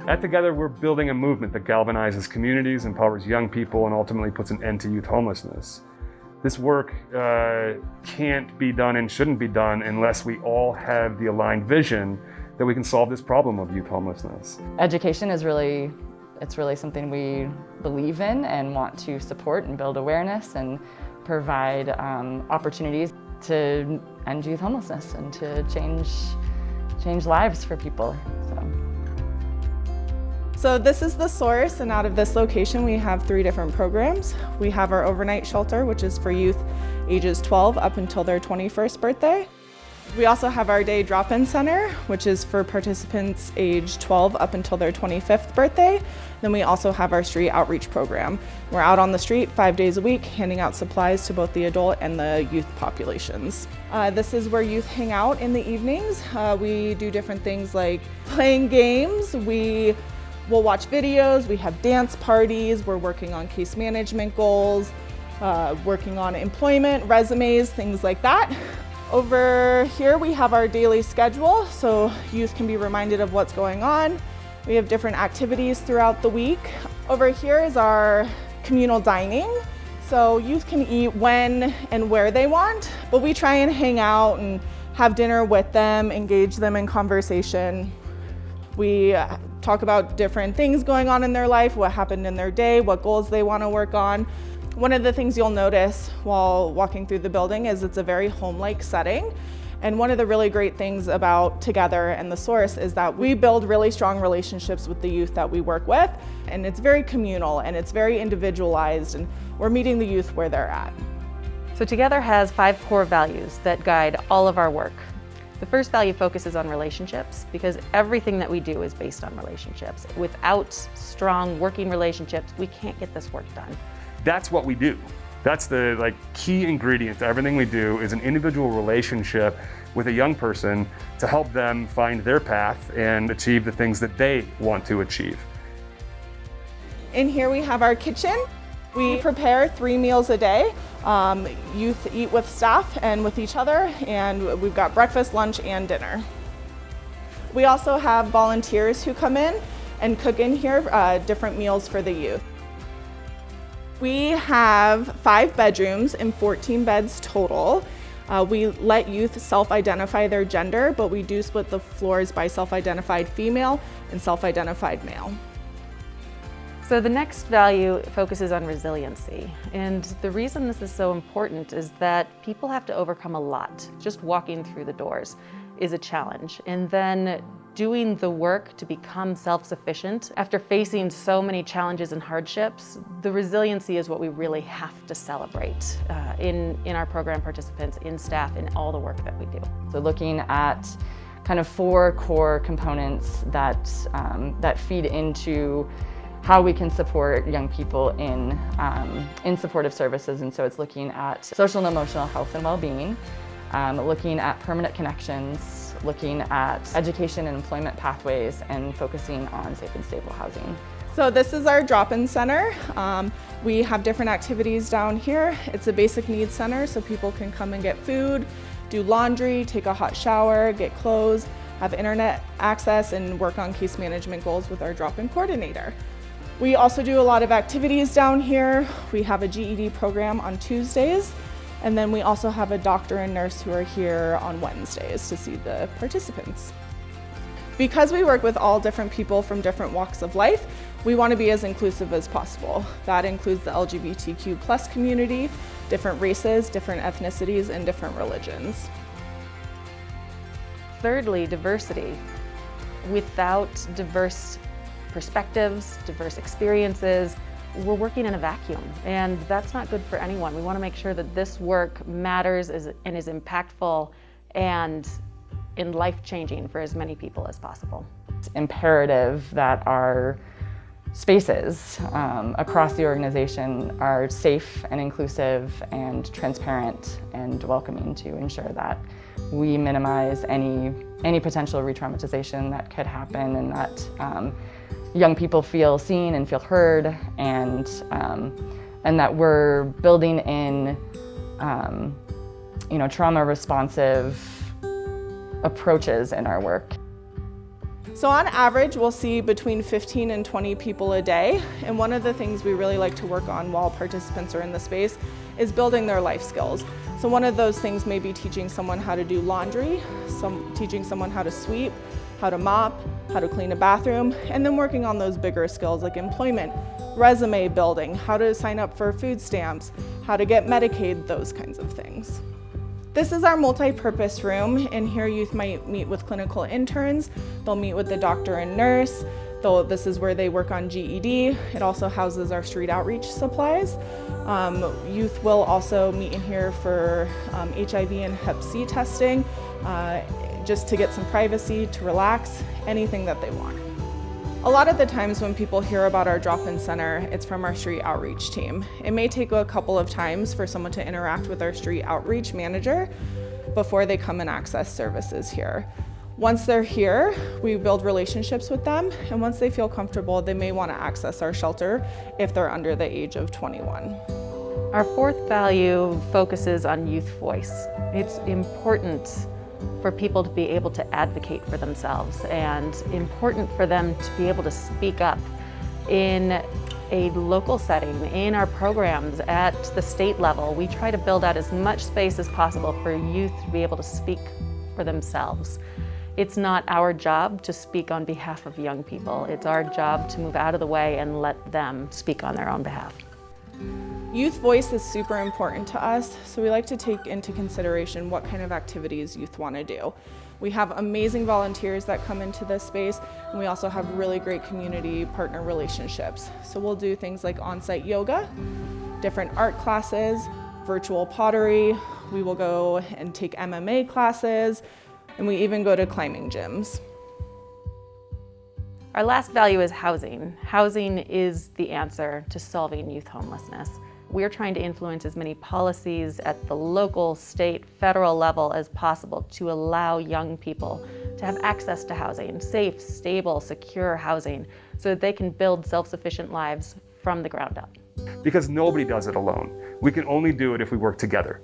At Together, we're building a movement that galvanizes communities, empowers young people, and ultimately puts an end to youth homelessness. This work can't be done and shouldn't be done unless we all have the aligned vision that we can solve this problem of youth homelessness. Education is really something we believe in and want to support and build awareness and provide opportunities to end youth homelessness and to change lives for people. So this is the source, and out of this location we have 3 different programs. We have our overnight shelter, which is for youth ages 12 up until their 21st birthday. We also have our day drop-in center, which is for participants age 12 up until their 25th birthday. Then we also have our street outreach program. We're out on the street 5 days a week, handing out supplies to both the adult and the youth populations. This is where youth hang out in the evenings. We do different things like playing games. We'll watch videos, we have dance parties, we're working on case management goals, working on employment, resumes, things like that. Over here we have our daily schedule, so youth can be reminded of what's going on. We have different activities throughout the week. Over here is our communal dining. So youth can eat when and where they want, but we try and hang out and have dinner with them, engage them in conversation. We talk about different things going on in their life, what happened in their day, what goals they want to work on. One of the things you'll notice while walking through the building is it's a very home-like setting. And one of the really great things about Together and the Source is that we build really strong relationships with the youth that we work with. And it's very communal and it's very individualized, and we're meeting the youth where they're at. So Together has 5 core values that guide all of our work. The first value focuses on relationships because everything that we do is based on relationships. Without strong working relationships, we can't get this work done. That's what we do. That's the key ingredient to everything we do is an individual relationship with a young person to help them find their path and achieve the things that they want to achieve. In here we have our kitchen. We prepare 3 meals a day. Youth eat with staff and with each other, and we've got breakfast, lunch, and dinner. We also have volunteers who come in and cook in here different meals for the youth. We have 5 bedrooms and 14 beds total. We let youth self-identify their gender, but we do split the floors by self-identified female and self-identified male. So the next value focuses on resiliency. And the reason this is so important is that people have to overcome a lot. Just walking through the doors is a challenge. And then doing the work to become self-sufficient after facing so many challenges and hardships, the resiliency is what we really have to celebrate in our program participants, in staff, in all the work that we do. So looking at kind of 4 core components that feed into how we can support young people in supportive services. And so it's looking at social and emotional health and well-being, looking at permanent connections, looking at education and employment pathways, and focusing on safe and stable housing. So this is our drop-in center. We have different activities down here. It's a basic needs center, so people can come and get food, do laundry, take a hot shower, get clothes, have internet access, and work on case management goals with our drop-in coordinator. We also do a lot of activities down here. We have a GED program on Tuesdays, and then we also have a doctor and nurse who are here on Wednesdays to see the participants. Because we work with all different people from different walks of life, we want to be as inclusive as possible. That includes the LGBTQ+ community, different races, different ethnicities, and different religions. Thirdly, diversity. Without diverse perspectives, diverse experiences, we're working in a vacuum, and that's not good for anyone. We want to make sure that this work matters and is impactful and life-changing for as many people as possible. It's imperative that our spaces across the organization are safe and inclusive and transparent and welcoming to ensure that we minimize any potential re-traumatization that could happen, and that young people feel seen and feel heard, and that we're building in trauma responsive approaches in our work. So on average, we'll see between 15 and 20 people a day. And one of the things we really like to work on while participants are in the space is building their life skills. So one of those things may be teaching someone how to do laundry, teaching someone how to sweep, how to mop, how to clean a bathroom, and then working on those bigger skills like employment, resume building, how to sign up for food stamps, how to get Medicaid, those kinds of things. This is our multi-purpose room, and here youth might meet with clinical interns. They'll meet with the doctor and nurse. This is where they work on GED. It also houses our street outreach supplies. Youth will also meet in here for HIV and Hep C testing, just to get some privacy, to relax, anything that they want. A lot of the times when people hear about our drop-in center, it's from our street outreach team. It may take a couple of times for someone to interact with our street outreach manager before they come and access services here. Once they're here, we build relationships with them, and once they feel comfortable, they may want to access our shelter if they're under the age of 21. Our fourth value focuses on youth voice. It's important for people to be able to advocate for themselves and important for them to be able to speak up in a local setting, in our programs at the state level. We try to build out as much space as possible for youth to be able to speak for themselves. It's not our job to speak on behalf of young people. It's our job to move out of the way and let them speak on their own behalf. Youth voice is super important to us, so we like to take into consideration what kind of activities youth want to do. We have amazing volunteers that come into this space, and we also have really great community partner relationships. So we'll do things like on-site yoga, different art classes, virtual pottery. We will go and take MMA classes, and we even go to climbing gyms. Our last value is housing. Housing is the answer to solving youth homelessness. We're trying to influence as many policies at the local, state, federal level as possible to allow young people to have access to housing, safe, stable, secure housing, so that they can build self-sufficient lives from the ground up. Because nobody does it alone. We can only do it if we work together.